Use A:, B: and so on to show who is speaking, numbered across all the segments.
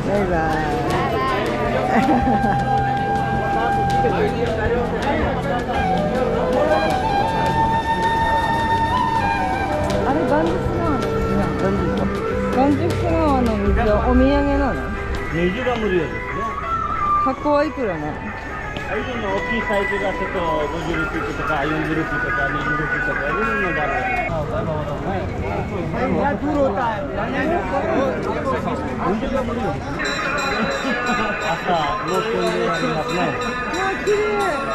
A: バイバあれ、ガンジス川の水なの？ガンジス川の水はお土産なの？
B: 水が無料ですね。
A: 箱はいくらなの？
B: ああいうの大きいサイズがちょっと50ルピーとか40ルピーとか20ルピーとかいろんなのがある。水が無料ですね。朝乗ってんでありますね。
A: あ、きれい。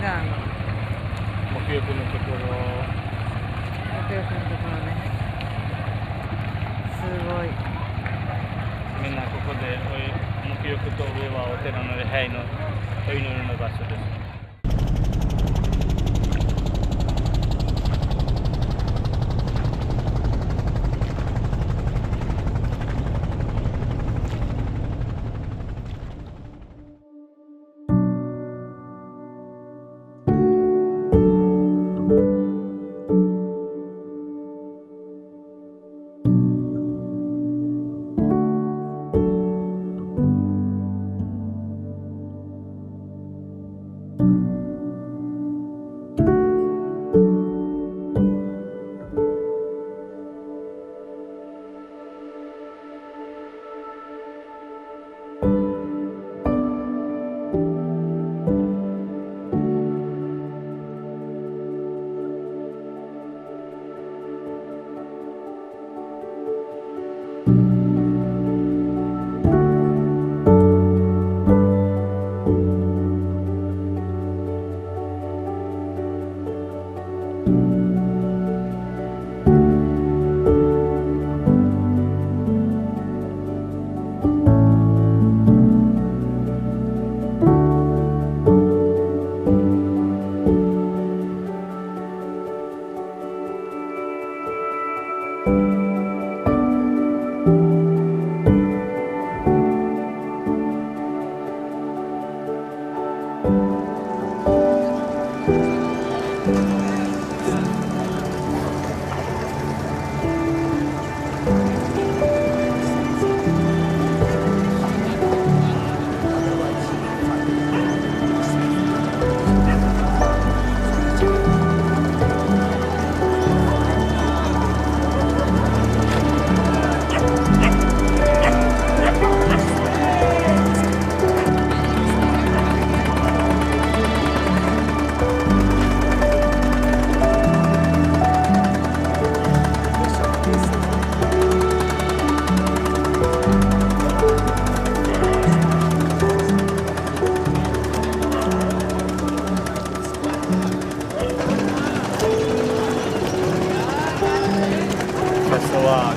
A: 川の
B: 沐浴のところ。
A: 沐浴のところね。すごい。
B: みんなここで沐浴と上はお寺の礼拝のお祈りの場所です。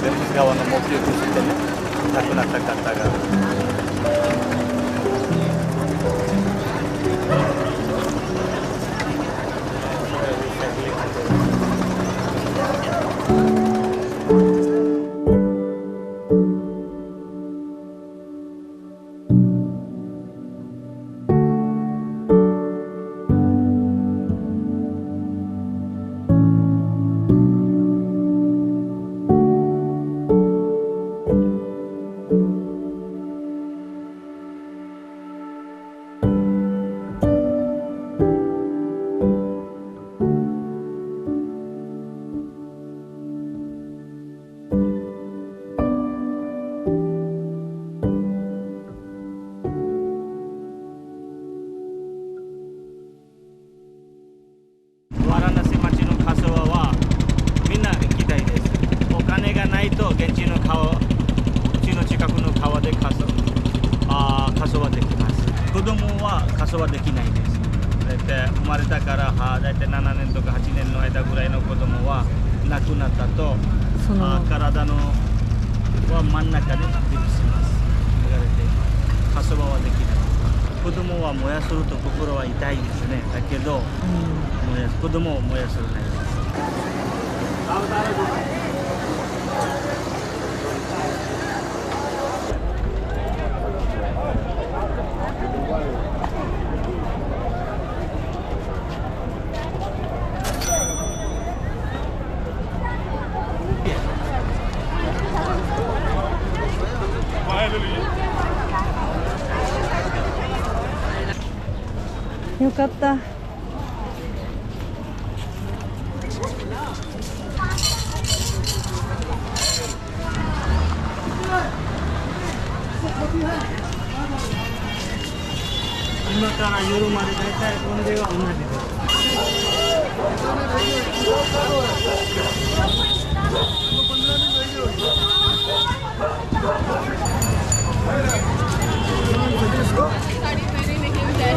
B: ベムス川の沐浴してね、亡くなった方が。ワラナシ町のカソワはみんな行きたいです。お金がないと現地の川、うちの近くの川でカソワできます。子供はカソワできないです。だいたい生まれたからだいたい7年とか8年の間ぐらいの子供は亡くなったと体のは真ん中でディップします。流れてカソワはできない。子供は燃やすると心は痛いですね。だけど、子供を燃やすないです。
A: よかった。
B: 今から夜まで大体これは同じです。
C: साड़ी पहने लेके भी जाए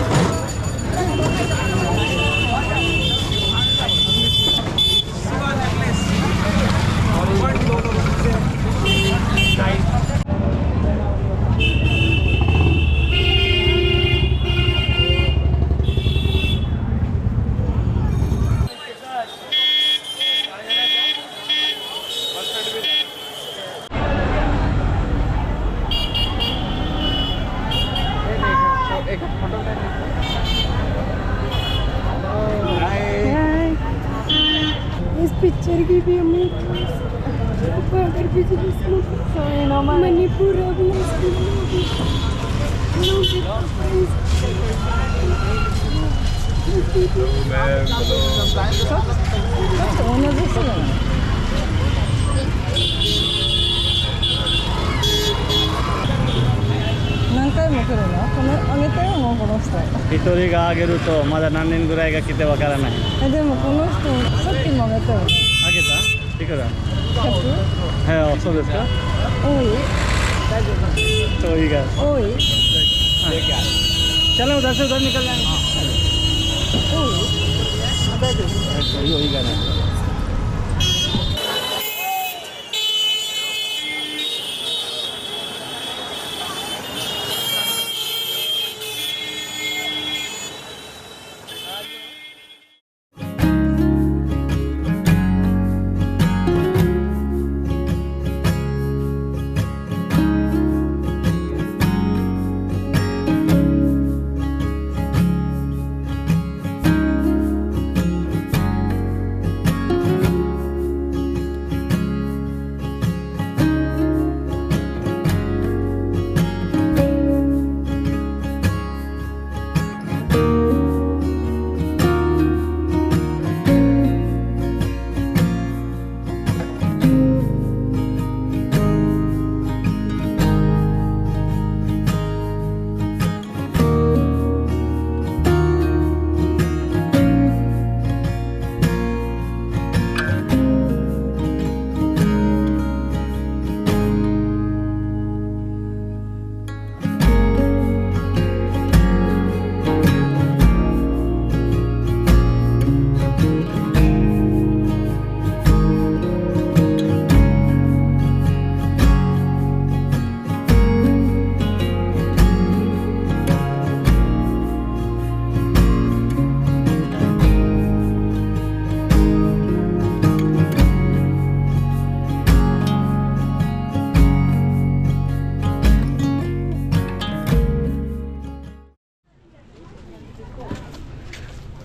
C: पिक्चर की भी हमें अगर बिजनेस मणिपुर अभी
A: 同じ人だね。何回も来るの？このあげたよもうこの人。
B: 一人があげるとまだ何年ぐらいが来てわからない。
A: でもこの人さっきもあげたよね。
B: あげた？いくら？
A: 100？
B: はい、そうですか？
A: 多い？
B: 多いが。
A: 多い？
B: चलो उधर से उधर निकल जाएंगे।
A: 多い？大丈夫？
B: いいがね。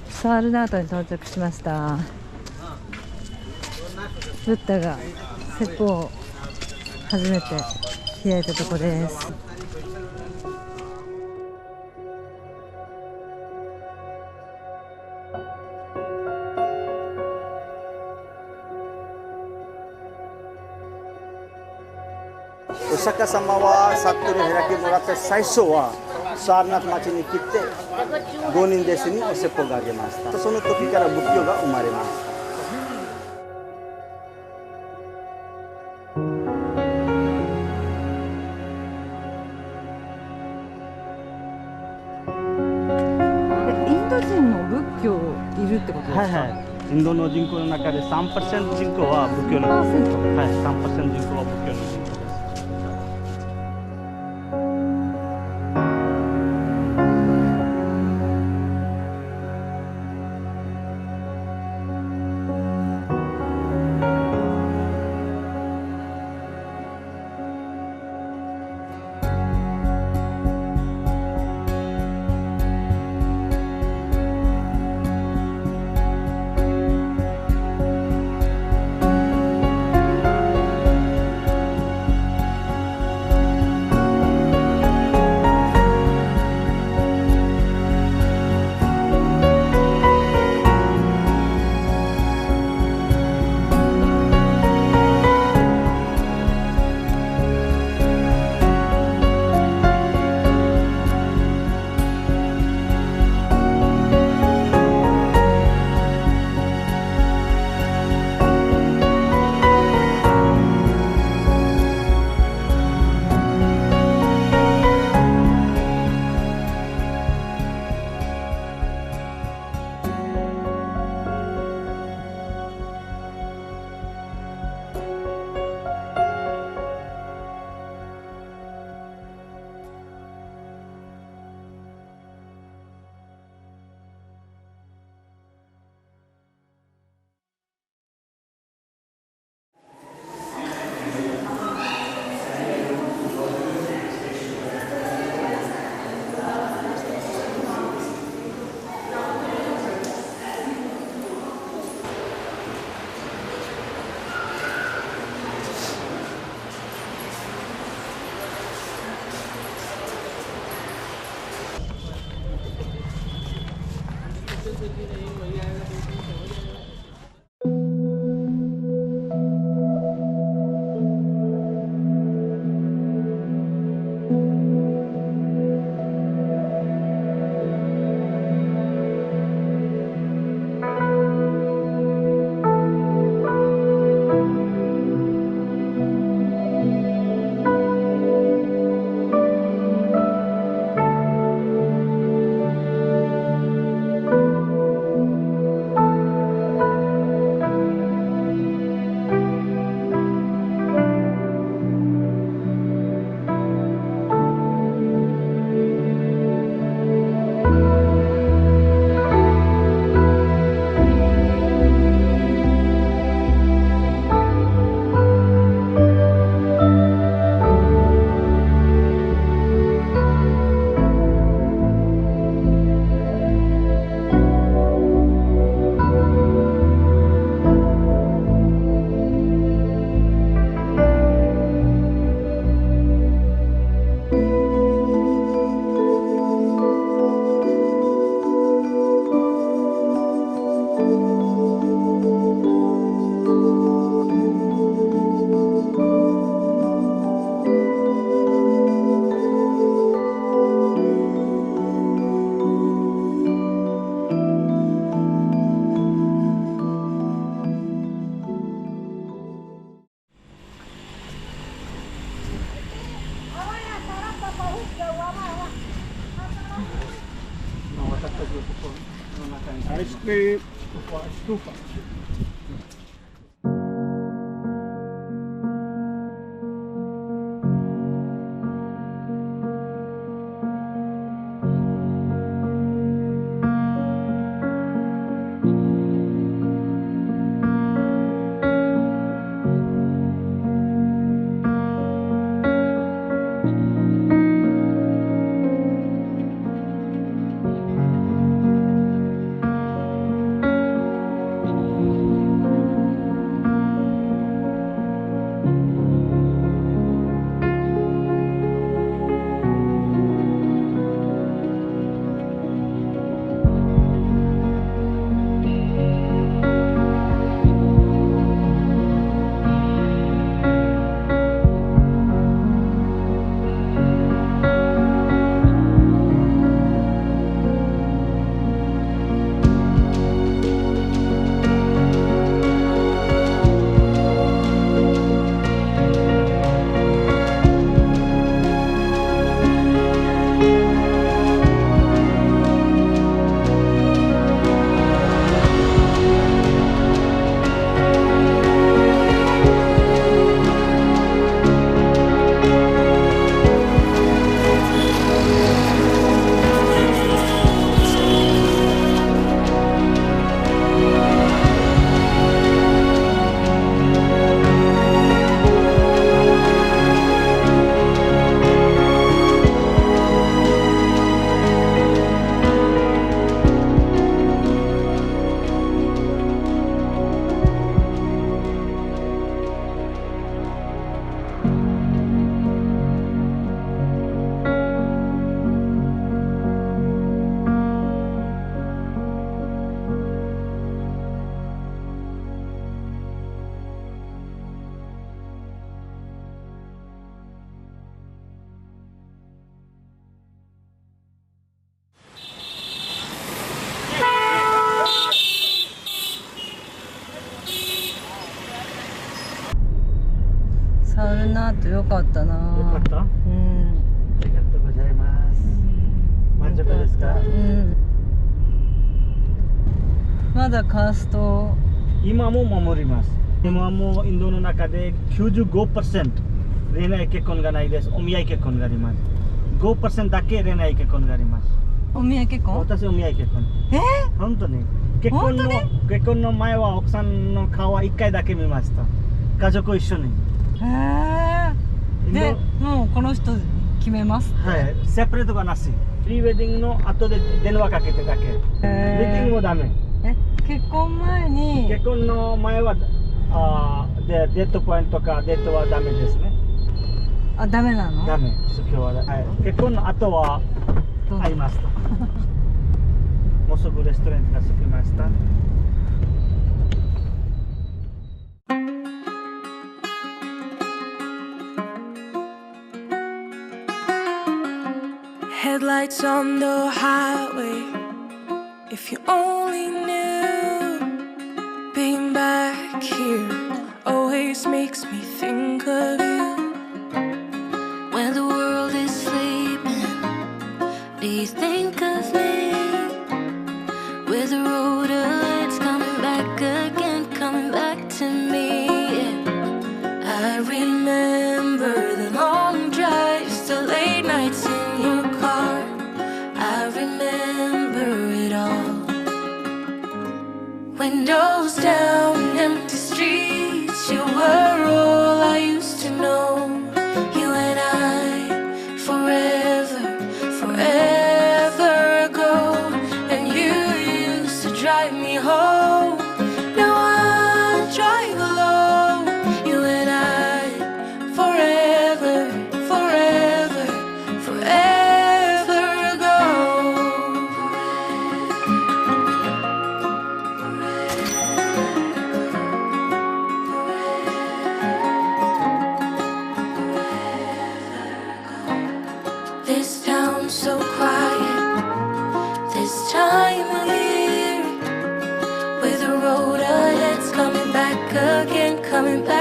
A: サールナートに到着しました。ブッダが説法を初めて開いたとこです。
D: お釈迦様は悟りを開きもらって最初はサールナート町に来て5人弟子にお説法があげました。その時から仏教が生まれました。
A: インド人の仏教いるってことですか？
B: はいはい。インドの人口の中で 3% 人口は仏教の。はい、3% 人口は仏教の人口です。
D: Ice cream, stufa.
A: サウナートよかったな。
D: よかった？
A: うん。
D: ありがとうございます。満足ですか？
A: うん。まだカースト。
D: 今も守ります。今もインドの中で 95% 恋愛結婚がないです。お見合い結婚があります。5% だけ恋愛結婚があります。
A: お見合い結婚？
D: 私お見合い結婚。本当に。結婚の前は奥さんの顔は1回だけ見ました。家族一緒に。
A: で、もうこの人決めます。
D: はい。セパレートがなし。プリウェディングの後で電話かけてだけ。ウェディングもダメ。
A: 結婚前に。
D: 結婚の前はデートポイントかデートはダメですね。
A: あ、ダメなの？
D: ダメ。今日は、はい。結婚の後は会いますと。も
B: 遅くレストランが着きました。
C: Headlights on the highway. If you only knew, being back here always makes me think of you.
E: When the world is sleeping, do you think of me? With the road ahead's coming back again, coming back to me. Yeah.
C: I remember the long drives, the late nights in your car. I remember it all. Windows down, empty streets, you were all I used to know. You and I, forever, forever ago. And you used to drive me home. Now I drive alone. You and I, forever, forever, forever ago. This town's so quiet this time of year. With the road ahead's coming back again, coming back